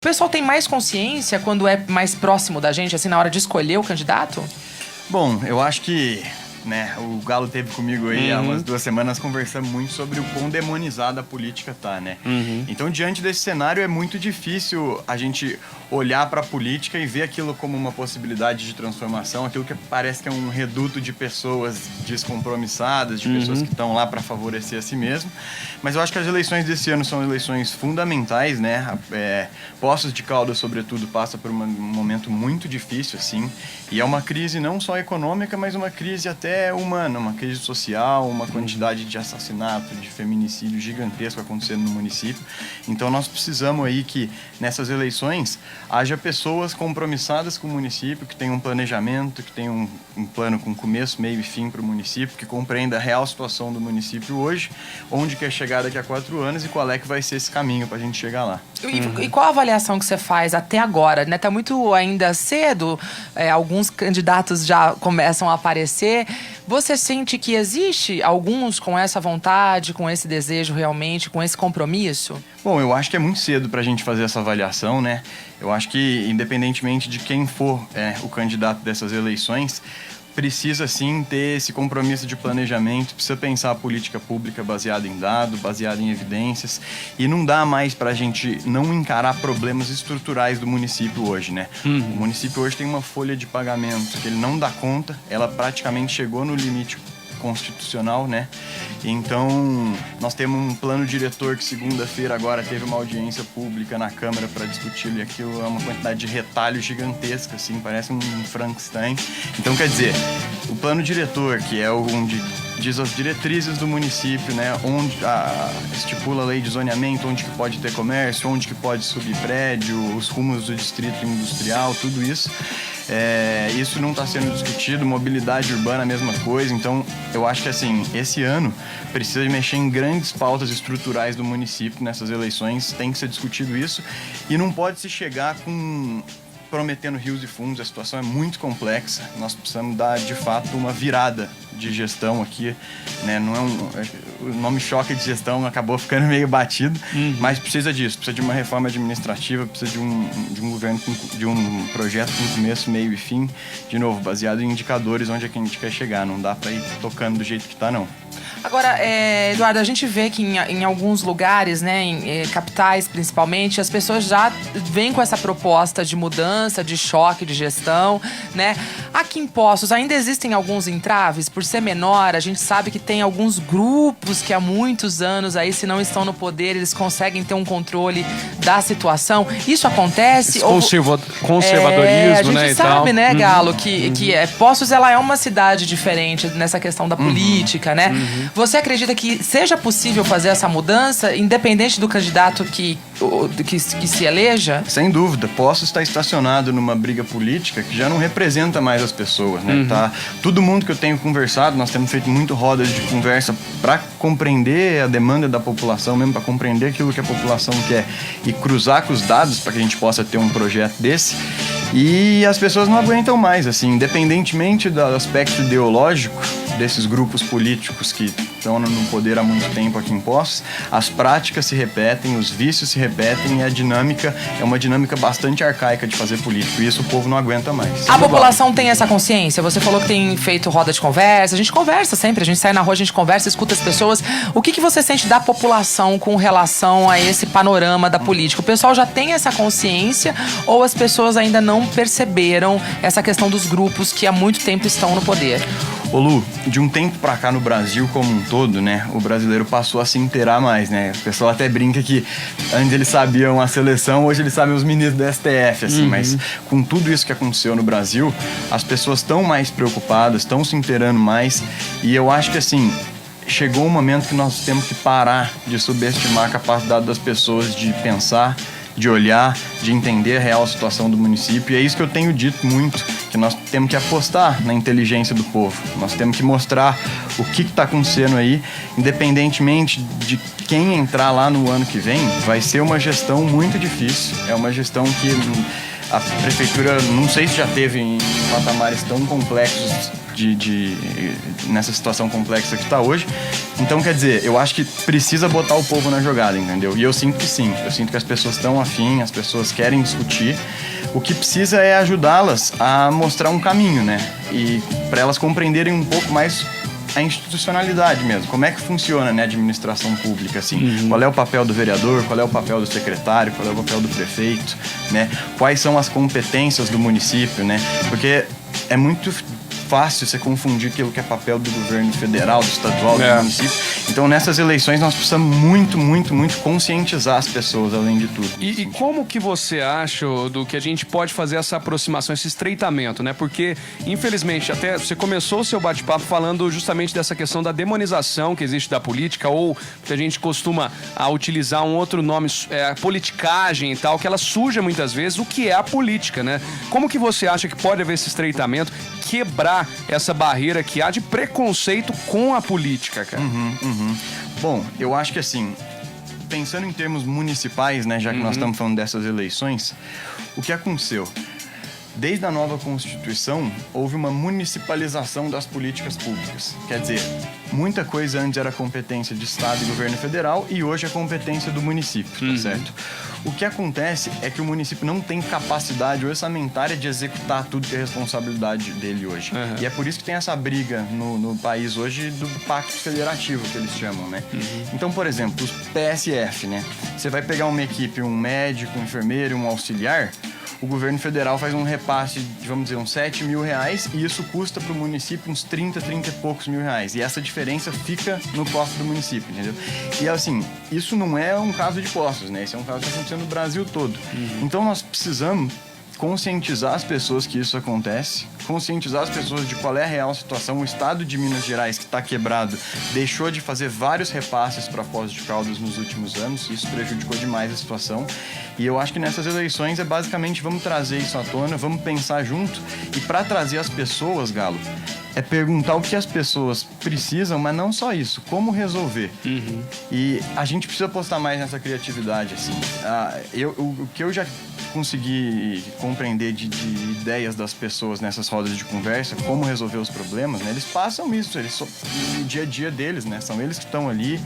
O pessoal tem mais consciência quando é mais próximo da gente, assim, na hora de escolher o candidato? Bom, eu acho que, né, o Galo teve comigo aí há umas 2 semanas conversando muito sobre o quão demonizada a política tá, né? Então, diante desse cenário, é muito difícil a gente olhar para a política e ver aquilo como uma possibilidade de transformação, aquilo que parece que é um reduto de pessoas descompromissadas, de pessoas que estão lá para favorecer a si mesmo. Mas eu acho que as eleições desse ano são eleições fundamentais, né? Poços de Caldas, sobretudo, passa por um momento muito difícil, assim, e é uma crise não só econômica, mas uma crise até humana, uma crise social, uma quantidade de assassinato, de feminicídio gigantesco acontecendo no município. Então nós precisamos aí que nessas eleições haja pessoas compromissadas com o município, que tenham um planejamento, que tenham um plano com começo, meio e fim para o município, que compreenda a real situação do município hoje, onde quer chegar daqui a 4 anos e qual é que vai ser esse caminho para a gente chegar lá. E qual a avaliação que você faz até agora? Né? Tá muito ainda cedo, alguns candidatos já começam a aparecer. Você sente que existe alguns com essa vontade, com esse desejo realmente, com esse compromisso? Bom, eu acho que é muito cedo para a gente fazer essa avaliação, né? Eu acho que, independentemente de quem for o candidato dessas eleições, precisa sim ter esse compromisso de planejamento, precisa pensar a política pública baseada em dados, baseada em evidências, e não dá mais para a gente não encarar problemas estruturais do município hoje, né? O município hoje tem uma folha de pagamento que ele não dá conta, ela praticamente chegou no limite constitucional, né? Então, nós temos um plano diretor que segunda-feira agora teve uma audiência pública na Câmara para discutir, e aquilo é uma quantidade de retalho gigantesca, assim, parece um Frankenstein. Então, quer dizer, o plano diretor, que é onde diz as diretrizes do município, né, onde estipula a lei de zoneamento, onde que pode ter comércio, onde que pode subir prédio, os rumos do distrito industrial, tudo isso. Isso não está sendo discutido, mobilidade urbana, a mesma coisa. Então, eu acho que, assim, esse ano precisa de mexer em grandes pautas estruturais do município nessas eleições, tem que ser discutido isso, e não pode se chegar prometendo rios e fundos. A situação é muito complexa, nós precisamos dar, de fato, uma virada de gestão aqui, né? Não o nome choque de gestão acabou ficando meio batido, mas precisa disso, precisa de uma reforma administrativa, precisa de um governo, de um projeto com começo, meio e fim, de novo, baseado em indicadores onde é que a gente quer chegar, não dá para ir tocando do jeito que tá, não. Agora, Eduardo, a gente vê que em alguns lugares, né, em capitais principalmente, as pessoas já vêm com essa proposta de mudança, de choque de gestão, né? Aqui em Poços ainda existem alguns entraves, por ser menor, a gente sabe que tem alguns grupos que há muitos anos aí, se não estão no poder, eles conseguem ter um controle da situação. Isso acontece? Conservadorismo, né? A gente sabe, né, Galo, que Poços ela é uma cidade diferente nessa questão da política, né? Você acredita que seja possível fazer essa mudança, independente do candidato que se eleja? Sem dúvida. Poços está estacionado numa briga política que já não representa mais as pessoas, né? Tá? Todo mundo que eu tenho conversado, nós temos feito muito rodas de conversa para compreender a demanda da população, mesmo para compreender aquilo que a população quer e cruzar com os dados para que a gente possa ter um projeto desse. E as pessoas não aguentam mais, assim, independentemente do aspecto ideológico desses grupos políticos que estão no poder há muito tempo aqui em Poços, as práticas se repetem, os vícios se repetem e a dinâmica é uma dinâmica bastante arcaica de fazer político, e isso o povo não aguenta mais. A população tem essa consciência? Você falou que tem feito roda de conversa, a gente conversa sempre, a gente sai na rua, a gente conversa, escuta as pessoas. O que você sente da população com relação a esse panorama da política? O pessoal já tem essa consciência ou as pessoas ainda não perceberam essa questão dos grupos que há muito tempo estão no poder? Ô Lu, de um tempo pra cá no Brasil como um todo, né, o brasileiro passou a se inteirar mais, né? O pessoal até brinca que antes eles sabiam a seleção, hoje eles sabem os ministros do STF, assim, mas com tudo isso que aconteceu no Brasil, as pessoas estão mais preocupadas, estão se inteirando mais, e eu acho que, assim, chegou um momento que nós temos que parar de subestimar a capacidade das pessoas de pensar, de olhar, de entender a real situação do município. E é isso que eu tenho dito muito, que nós temos que apostar na inteligência do povo. Nós temos que mostrar o que está acontecendo aí, independentemente de quem entrar lá no ano que vem, vai ser uma gestão muito difícil. É uma gestão que a prefeitura, não sei se já teve em patamares tão complexos nessa situação complexa que está hoje. Então, quer dizer, eu acho que precisa botar o povo na jogada, entendeu? E eu sinto que sim, eu sinto que as pessoas estão afim, as pessoas querem discutir. O que precisa é ajudá-las a mostrar um caminho, né? E para elas compreenderem um pouco mais a institucionalidade mesmo, como é que funciona, né, a administração pública, assim, qual é o papel do vereador, qual é o papel do secretário, qual é o papel do prefeito, né, quais são as competências do município, né, porque é muito fácil você confundir aquilo que é papel do governo federal, do estadual, do município. Então, nessas eleições, nós precisamos muito conscientizar as pessoas, além de tudo. E como que você acha do que a gente pode fazer essa aproximação, esse estreitamento, né? Porque, infelizmente, até você começou o seu bate-papo falando justamente dessa questão da demonização que existe da política, ou que a gente costuma utilizar um outro nome, a politicagem e tal, que ela suja muitas vezes o que é a política, né? Como que você acha que pode haver esse estreitamento, quebrar essa barreira que há de preconceito com a política, cara? Bom, eu acho que assim, pensando em termos municipais, né, já que nós estamos falando dessas eleições, o que aconteceu? Desde a nova Constituição, houve uma municipalização das políticas públicas. Quer dizer, muita coisa antes era competência de Estado e governo federal e hoje é competência do município, tá certo? O que acontece é que o município não tem capacidade orçamentária de executar tudo que é responsabilidade dele hoje. E é por isso que tem essa briga no país hoje do pacto federativo, que eles chamam, né? Então, por exemplo, os PSF, né? Você vai pegar uma equipe, um médico, um enfermeiro, um auxiliar, o governo federal faz um repasse de, vamos dizer, uns 7 mil reais e isso custa para o município uns 30 e poucos mil reais. E essa diferença fica no cofre do município, entendeu? E assim, isso não é um caso de Poços, né? Isso é um caso que está acontecendo no Brasil todo. Então nós precisamos conscientizar as pessoas que isso acontece, conscientizar as pessoas de qual é a real situação. O estado de Minas Gerais, que está quebrado, deixou de fazer vários repasses para Poços de Caldas nos últimos anos. Isso prejudicou demais a situação. E eu acho que nessas eleições é basicamente vamos trazer isso à tona, vamos pensar junto. E para trazer as pessoas, Galo, é perguntar o que as pessoas precisam, mas não só isso, como resolver. E a gente precisa apostar mais nessa criatividade, assim. O que eu já consegui compreender de ideias das pessoas nessas rodas de conversa, como resolver os problemas, né? Eles passam isso, no dia a dia deles, né? São eles que estão ali,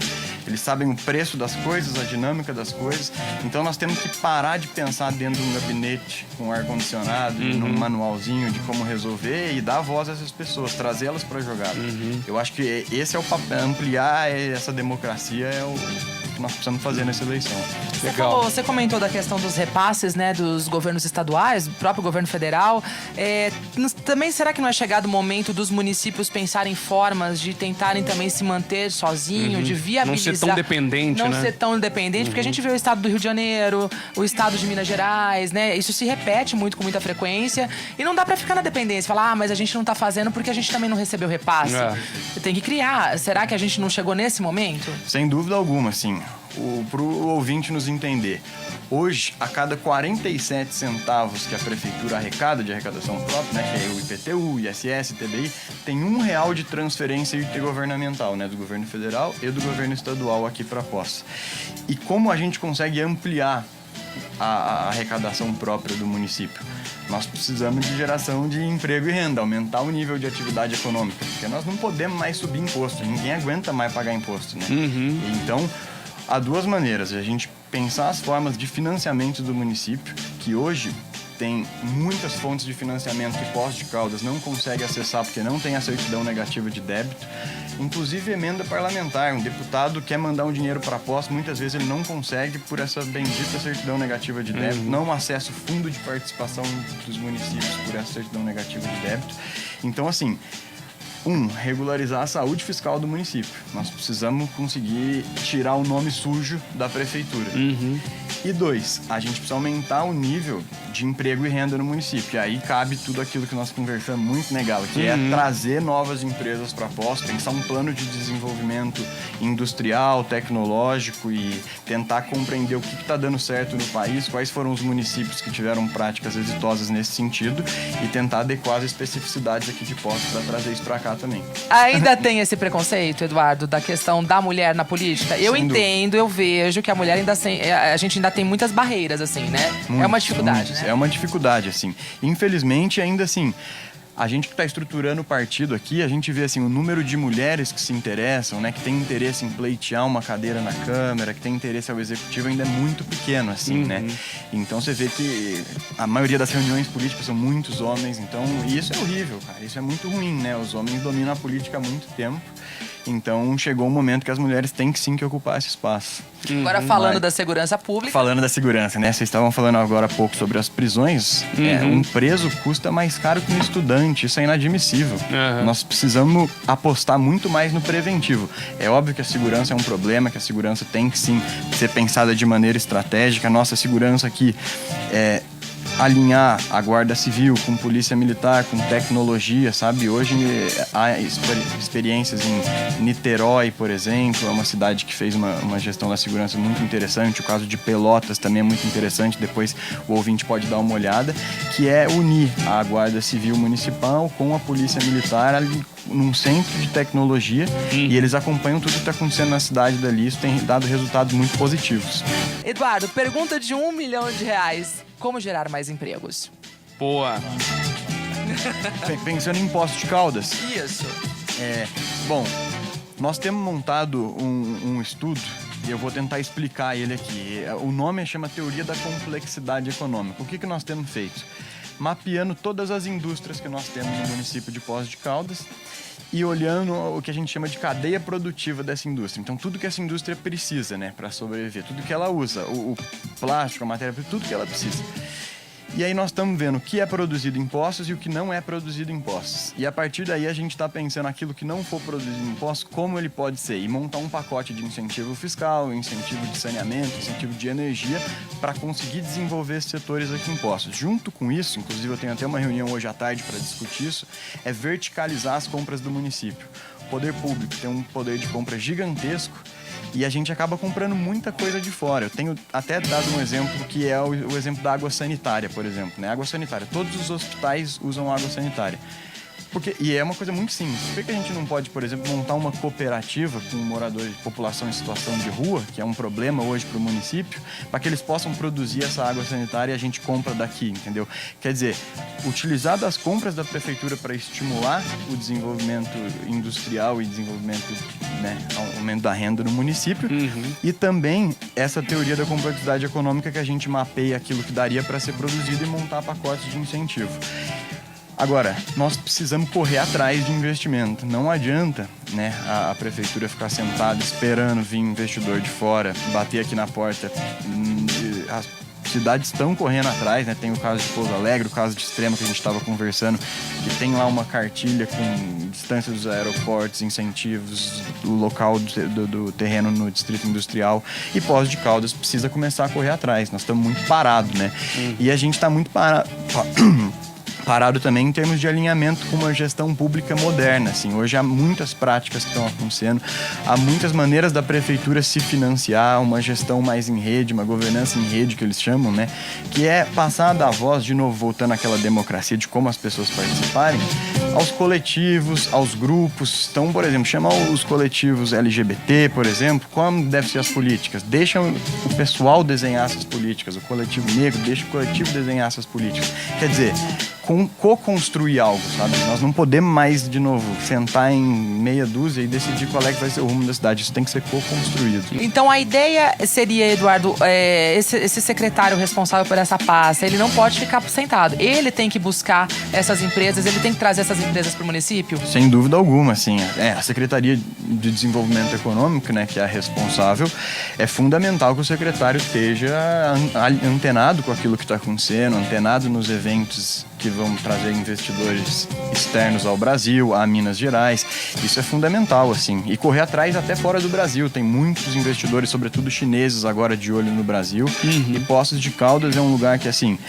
eles sabem o preço das coisas, a dinâmica das coisas. Então nós temos que parar de pensar dentro de um gabinete com ar-condicionado, num manualzinho de como resolver e dar voz a essas pessoas, trazê-las para a jogada. Eu acho que esse é o papel, ampliar essa democracia é o que nós precisamos fazer nessa eleição. Legal. Você comentou da questão dos repasses, né, dos governos estaduais, do próprio governo federal. Também será que não é chegado o momento dos municípios pensarem formas de tentarem também se manter sozinho, de viabilizar... Não ser tão dependente, não né? ser tão dependente, porque a gente vê o estado do Rio de Janeiro, o estado de Minas Gerais, né? Isso se repete muito, com muita frequência. E não dá pra ficar na dependência, falar, mas a gente não tá fazendo porque a gente também não recebeu repasse. Você tem que criar. Será que a gente não chegou nesse momento? Sem dúvida alguma, sim. Pro ouvinte nos entender. Hoje, a cada 47 centavos que a prefeitura arrecada de arrecadação própria, né, que é o IPTU, ISS, TBI, tem R$1 de transferência intergovernamental, né, do governo federal e do governo estadual aqui para Poços. E como a gente consegue ampliar a arrecadação própria do município? Nós precisamos de geração de emprego e renda, aumentar o nível de atividade econômica, porque nós não podemos mais subir imposto, ninguém aguenta mais pagar imposto, né? Então, há duas maneiras, a gente pensar as formas de financiamento do município, que hoje tem muitas fontes de financiamento que Poços de Caldas não consegue acessar porque não tem a certidão negativa de débito, inclusive emenda parlamentar. Um deputado quer mandar um dinheiro para Poços, muitas vezes ele não consegue por essa bendita certidão negativa de débito, não acessa o fundo de participação dos municípios por essa certidão negativa de débito. Então, assim, regularizar a saúde fiscal do município. Nós precisamos conseguir tirar o nome sujo da prefeitura. E 2, a gente precisa aumentar o nível de emprego e renda no município. E aí cabe tudo aquilo que nós conversamos muito, né, Galo? Que é trazer novas empresas para Poços, pensar um plano de desenvolvimento industrial, tecnológico e tentar compreender o que está dando certo no país, quais foram os municípios que tiveram práticas exitosas nesse sentido e tentar adequar as especificidades aqui de Poços para trazer isso para cá também. Ainda tem esse preconceito, Eduardo, da questão da mulher na política? Eu entendo, eu vejo que a mulher a gente ainda tem muitas barreiras, assim, né? É uma dificuldade, né? É uma dificuldade, assim. Infelizmente, ainda assim, A gente que está estruturando o partido aqui, a gente vê assim, o número de mulheres que se interessam, né, que tem interesse em pleitear uma cadeira na Câmara, que tem interesse ao Executivo, ainda é muito pequeno, assim, né? Então você vê que a maioria das reuniões políticas são muitos homens, então isso é horrível, cara, isso é muito ruim, né? Os homens dominam a política há muito tempo. Então, chegou um momento que as mulheres têm que sim que ocupar esse espaço. Agora, falando da segurança pública... Falando da segurança, né? Vocês estavam falando agora há pouco sobre as prisões. Um preso custa mais caro que um estudante. Isso é inadmissível. Nós precisamos apostar muito mais no preventivo. É óbvio que a segurança é um problema, que a segurança tem que sim ser pensada de maneira estratégica. A nossa segurança aqui é alinhar a Guarda Civil com Polícia Militar, com tecnologia, sabe? Hoje há experiências em Niterói, por exemplo, é uma cidade que fez uma gestão da segurança muito interessante. O caso de Pelotas também é muito interessante, depois o ouvinte pode dar uma olhada, que é unir a Guarda Civil Municipal com a Polícia Militar ali num centro de tecnologia e eles acompanham tudo que está acontecendo na cidade dali. Isso tem dado resultados muito positivos. Eduardo, pergunta de R$1 milhão. Como gerar mais empregos? Boa. Pensando em Poços de Caldas. Isso. Bom, nós temos montado um estudo e eu vou tentar explicar ele aqui. O nome chama Teoria da Complexidade Econômica. O que nós temos feito? Mapeando todas as indústrias que nós temos no município de Poços de Caldas e olhando o que a gente chama de cadeia produtiva dessa indústria. Então, tudo que essa indústria precisa, né, para sobreviver, tudo que ela usa, o plástico, a matéria-prima, tudo que ela precisa. E aí nós estamos vendo o que é produzido em Poços e o que não é produzido em Poços. E a partir daí a gente está pensando aquilo que não for produzido em Poços, como ele pode ser. E montar um pacote de incentivo fiscal, incentivo de saneamento, incentivo de energia, para conseguir desenvolver esses setores aqui em Poços. Junto com isso, inclusive eu tenho até uma reunião hoje à tarde para discutir isso, é verticalizar as compras do município. O poder público tem um poder de compra gigantesco, e a gente acaba comprando muita coisa de fora. Eu tenho até dado um exemplo que é o exemplo da água sanitária, por exemplo, né? Água sanitária. Todos os hospitais usam água sanitária. E é uma coisa muito simples. Por que a gente não pode, por exemplo, montar uma cooperativa com moradores de população em situação de rua, que é um problema hoje para o município, para que eles possam produzir essa água sanitária e a gente compra daqui, entendeu? Quer dizer, utilizar das compras da prefeitura para estimular o desenvolvimento industrial e desenvolvimento, né, aumento da renda no município, e também essa teoria da complexidade econômica que a gente mapeia aquilo que daria para ser produzido e montar pacotes de incentivo. Agora, nós precisamos correr atrás de investimento. Não adianta, né, a prefeitura ficar sentada esperando vir investidor de fora, bater aqui na porta. As cidades estão correndo atrás, né? Tem o caso de Pouso Alegre, o caso de Extrema que a gente estava conversando, que tem lá uma cartilha com distância dos aeroportos, incentivos, o local do terreno no distrito industrial. E Poços de Caldas precisa começar a correr atrás. Nós estamos muito parados, né? E a gente está muito parado também em termos de alinhamento com uma gestão pública moderna, assim. Hoje há muitas práticas que estão acontecendo, há muitas maneiras da prefeitura se financiar, uma gestão mais em rede, uma governança em rede que eles chamam, né? Que é passar a dar voz, de novo, voltando àquela democracia de como as pessoas participarem, aos coletivos, aos grupos. Então, por exemplo, chamar os coletivos LGBT, por exemplo, como devem ser as políticas. Deixa o pessoal desenhar essas políticas, o coletivo negro deixa o coletivo desenhar essas políticas. Quer dizer, co-construir algo, sabe? Nós não podemos mais, de novo, sentar em meia dúzia e decidir qual é que vai ser o rumo da cidade. Isso tem que ser co-construído. Então a ideia seria, Eduardo, esse secretário responsável por essa pasta, ele não pode ficar sentado. Ele tem que buscar essas empresas, ele tem que trazer essas empresas para o município? Sem dúvida alguma, assim. A Secretaria de Desenvolvimento Econômico, né, que é a responsável, é fundamental que o secretário esteja antenado com aquilo que está acontecendo, antenado nos eventos que vão trazer investidores externos ao Brasil, a Minas Gerais. Isso é fundamental, assim. E correr atrás até fora do Brasil. Tem muitos investidores, sobretudo chineses, agora de olho no Brasil. E Poços de Caldas é um lugar que, assim,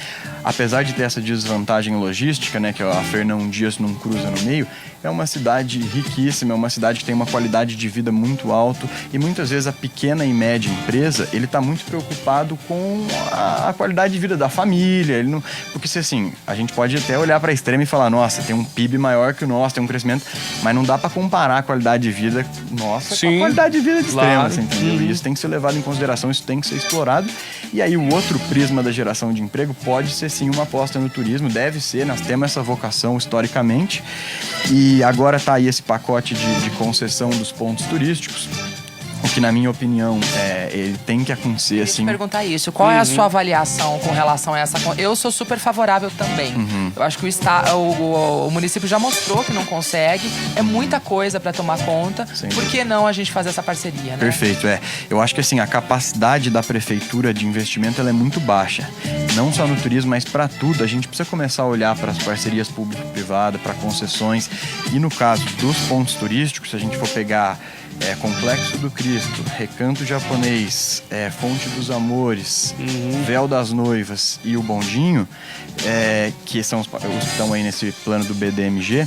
apesar de ter essa desvantagem logística, né, que a Fernão Dias não cruza no meio, é uma cidade riquíssima, é uma cidade que tem uma qualidade de vida muito alta e muitas vezes a pequena e média empresa, ele está muito preocupado com a qualidade de vida da família, ele não... porque se assim, a gente pode até olhar para a Extrema e falar, nossa, tem um PIB maior que o nosso, tem um crescimento, mas não dá para comparar a qualidade de vida nossa com a qualidade de vida de Extrema, claro. assim, entendeu? E isso tem que ser levado em consideração, isso tem que ser explorado. E aí o outro prisma da geração de emprego pode ser sim uma aposta no turismo, deve ser, nós temos essa vocação historicamente. E agora está aí esse pacote de concessão dos pontos turísticos. O que, na minha opinião, ele tem que acontecer, Deixa eu assim... te perguntar isso. Qual é a sua avaliação com relação a essa... Eu sou super favorável também. Eu acho que o município já mostrou que não consegue. É muita coisa para tomar conta. Por que não a gente fazer essa parceria, né? Perfeito, Eu acho que, assim, a capacidade da prefeitura de investimento, ela é muito baixa. Não só no turismo, mas para tudo. A gente precisa começar a olhar para as parcerias público-privada, para concessões. E no caso dos pontos turísticos, se a gente for pegar... Complexo do Cristo, Recanto Japonês, Fonte dos Amores, Véu das Noivas e o Bondinho, que são os que estão aí nesse plano do BDMG,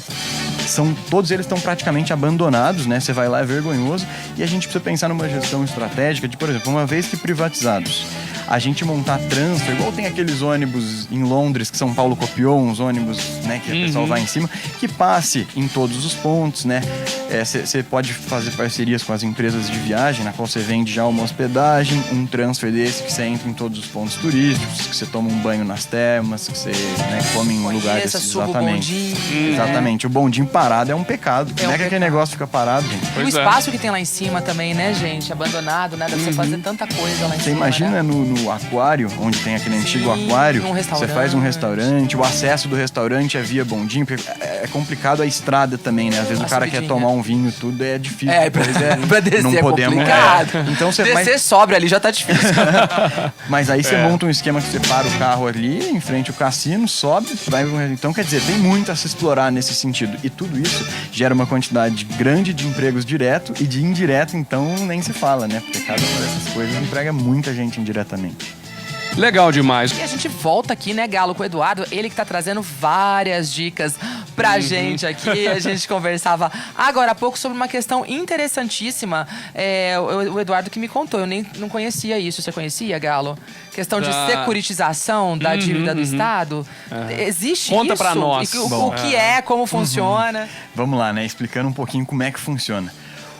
todos eles estão praticamente abandonados, né? Você vai lá, é vergonhoso. E a gente precisa pensar numa gestão estratégica de, por exemplo, uma vez que privatizados, a gente montar transfer, igual tem aqueles ônibus em Londres que São Paulo copiou, uns ônibus, né, que o pessoal vai em cima, que passe em todos os pontos, né? Você pode fazer parcerias com as empresas de viagem, na qual você vende já uma hospedagem, um transfer desse que você entra em todos os pontos turísticos, que você toma um banho nas termas, que você, né, come em lugares desses, exatamente. O bondinho, exatamente. O bondinho parado é um pecado. Como é que aquele negócio fica parado, gente? O espaço que tem lá em cima também, né, gente? Abandonado, né? Deve você fazer tanta coisa lá em cima. Você imagina, né? no aquário, onde tem aquele antigo aquário, você faz um restaurante, o acesso do restaurante é via bondinho, porque é complicado a estrada também, né? Às vezes o cara quer tomar um vinho, tudo é difícil. Pra descer não podemos, complicado. Então descer sobra ali já tá difícil. Mas aí você monta um esquema que você para o carro ali, em frente ao cassino, sobe, vai... Então, quer dizer, tem muito a se explorar nesse sentido. E tudo isso gera uma quantidade grande de empregos direto e de indireto, então nem se fala, né? Porque cada uma dessas coisas emprega muita gente indiretamente. Legal demais. E a gente volta aqui, né, Galo, com o Eduardo, ele que tá trazendo várias dicas pra gente aqui. A gente conversava agora há pouco sobre uma questão interessantíssima. O Eduardo que me contou, eu não conhecia isso. Você conhecia, Galo? Questão de securitização da dívida do Estado. Existe Conta isso? Pra nós. O que como funciona? Vamos lá, né, explicando um pouquinho como é que funciona.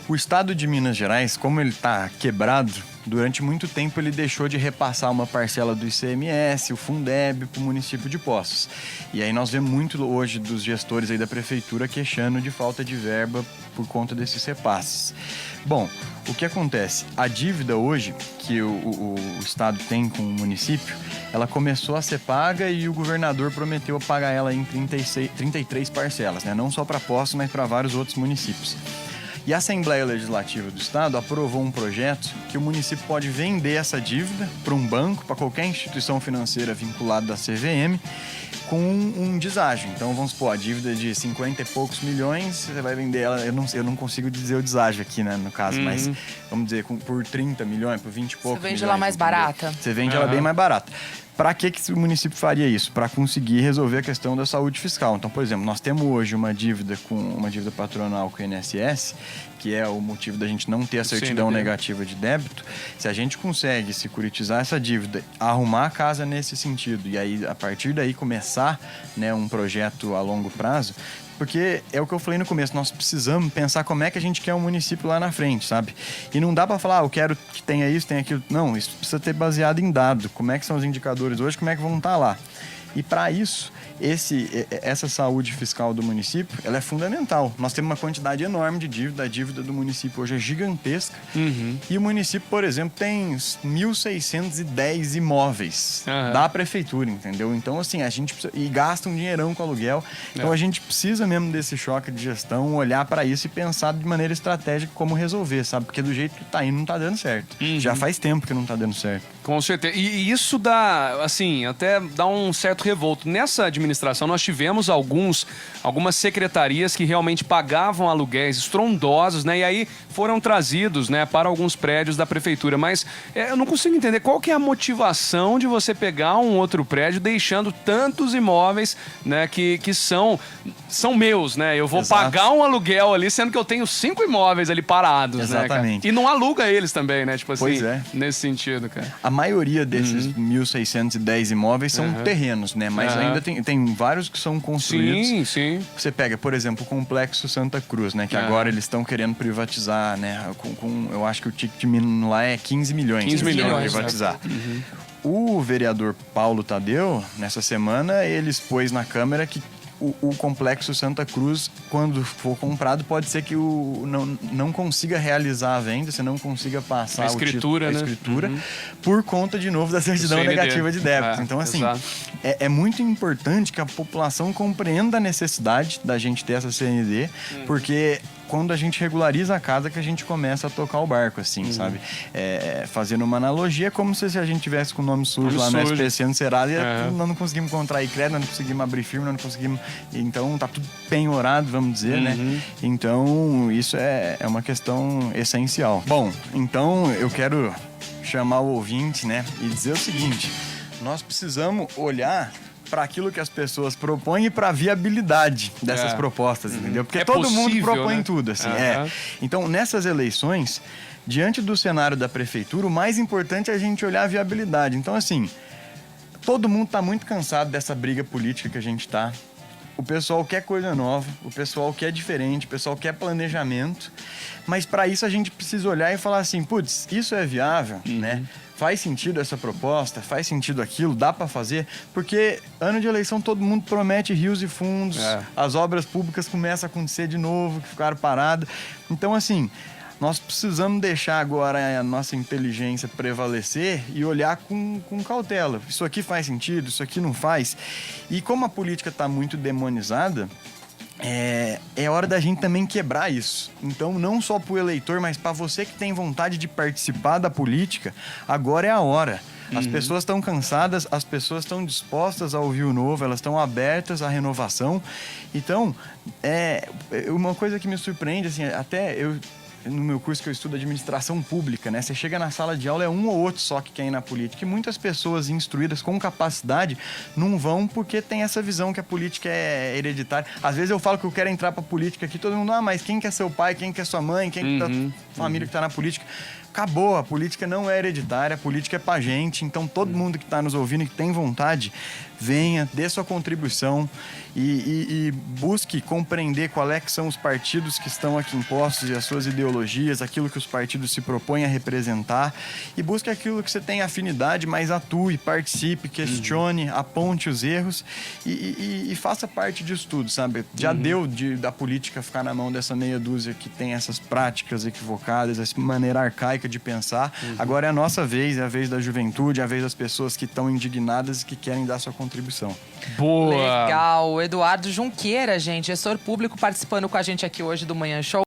O Estado de Minas Gerais, como ele tá quebrado, durante muito tempo ele deixou de repassar uma parcela do ICMS, o Fundeb, para o município de Poços. E aí nós vemos muito hoje dos gestores aí da prefeitura queixando de falta de verba por conta desses repasses. Bom, o que acontece? A dívida hoje que o Estado tem com o município, ela começou a ser paga e o governador prometeu pagar ela em 33 parcelas, né? Não só para Poços, mas para vários outros municípios. E a Assembleia Legislativa do Estado aprovou um projeto que o município pode vender essa dívida para um banco, para qualquer instituição financeira vinculada à CVM, com um deságio. Então, vamos supor, a dívida de 50 e poucos milhões, você vai vender ela, eu não consigo dizer o deságio aqui, né, no caso, mas vamos dizer, por 30 milhões, por 20 e poucos milhões. Você vende ela mais barata? Você vende ela bem mais barata. Para que o município faria isso? Para conseguir resolver a questão da saúde fiscal. Então, por exemplo, nós temos hoje uma dívida patronal com o INSS, que é o motivo da gente não ter a certidão negativa de débito. Se a gente consegue securitizar essa dívida, arrumar a casa nesse sentido, e aí, a partir daí, começar, né, um projeto a longo prazo, porque é o que eu falei no começo, nós precisamos pensar como é que a gente quer um município lá na frente, sabe? E não dá para falar, eu quero que tenha isso, tenha aquilo. Não, isso precisa ter baseado em dado. Como é que são os indicadores hoje, como é que vão estar lá. E para isso, essa saúde fiscal do município, ela é fundamental. Nós temos uma quantidade enorme de dívida. A dívida do município hoje é gigantesca. E o município, por exemplo, tem 1.610 imóveis da prefeitura, entendeu? Então, assim, a gente precisa... E gasta um dinheirão com aluguel. Então, a gente precisa mesmo desse choque de gestão, olhar para isso e pensar de maneira estratégica como resolver, sabe? Porque do jeito que tá indo, não tá dando certo. Já faz tempo que não tá dando certo. Com certeza. E isso dá, assim, até dá um certo revolto. Nessa administração, nós tivemos algumas secretarias que realmente pagavam aluguéis estrondosos, né? E aí foram trazidos, né, para alguns prédios da prefeitura. Mas eu não consigo entender qual que é a motivação de você pegar um outro prédio deixando tantos imóveis, né, que são meus, né? Eu vou pagar um aluguel ali, sendo que eu tenho 5 imóveis ali parados, exatamente, né, cara? E não aluga eles também, né? Tipo assim, pois é. Nesse sentido, cara. A maioria desses 1.610 imóveis são terrenos, né? Mas ainda tem vários que são construídos. Sim. Você pega, por exemplo, o Complexo Santa Cruz, né? Que agora eles estão querendo privatizar, né? Eu acho que o ticket mínimo lá é 15 milhões. 15 milhões. Privatizar. O vereador Paulo Tadeu, nessa semana, ele expôs na Câmara que o Complexo Santa Cruz, quando for comprado, pode ser que não consiga realizar a venda, você não consiga passar a escritura, a escritura, por conta, de novo, da certidão negativa de débito. Então, assim, é muito importante que a população compreenda a necessidade da gente ter essa CND, porque quando a gente regulariza a casa que a gente começa a tocar o barco, assim, sabe? Fazendo uma analogia, como se a gente tivesse com o nome sujo lá no SPC, no Serasa, e nós não conseguimos contrair crédito, nós não conseguimos abrir firma, nós não conseguimos... Então, tá tudo penhorado, vamos dizer, né? Então, isso é uma questão essencial. Bom, então eu quero chamar o ouvinte, né? E dizer o seguinte, nós precisamos olhar para aquilo que as pessoas propõem e para a viabilidade dessas propostas, entendeu? Porque todo mundo propõe tudo, assim. Então, nessas eleições, diante do cenário da prefeitura, o mais importante é a gente olhar a viabilidade. Então, assim, todo mundo está muito cansado dessa briga política que a gente está. O pessoal quer coisa nova, o pessoal quer diferente, o pessoal quer planejamento, mas para isso a gente precisa olhar e falar assim, putz, isso é viável, né? Faz sentido essa proposta, faz sentido aquilo, dá para fazer, porque ano de eleição todo mundo promete rios e fundos, as obras públicas começam a acontecer de novo, que ficaram paradas. Então, assim, nós precisamos deixar agora a nossa inteligência prevalecer e olhar com cautela. Isso aqui faz sentido, isso aqui não faz. E como a política está muito demonizada, é hora da gente também quebrar isso. Então, não só para o eleitor, mas para você que tem vontade de participar da política, agora é a hora. As pessoas estão cansadas, as pessoas estão dispostas a ouvir o novo, elas estão abertas à renovação. Então, uma coisa que me surpreende, assim, até eu... No meu curso que eu estudo administração pública, né? Você chega na sala de aula, é um ou outro só que quer ir na política. E muitas pessoas instruídas com capacidade não vão porque tem essa visão que a política é hereditária. Às vezes eu falo que eu quero entrar pra política aqui, todo mundo, mas quem que é seu pai, quem que é sua mãe, quem que tá família que tá na política? Acabou, a política não é hereditária, a política é pra gente. Então todo mundo que tá nos ouvindo e que tem vontade, venha, dê sua contribuição e busque compreender qual é que são os partidos que estão aqui impostos e as suas ideologias, aquilo que os partidos se propõem a representar, e busque aquilo que você tem afinidade, mas atue, participe, questione, aponte os erros e faça parte disso tudo, sabe? Já deu da política ficar na mão dessa meia dúzia que tem essas práticas equivocadas, essa maneira arcaica de pensar. Agora é a nossa vez, é a vez da juventude, é a vez das pessoas que estão indignadas e que querem dar sua contribuição. Boa! Legal. O Eduardo Junqueira, gente, gestor público, participando com a gente aqui hoje do Manhã Show.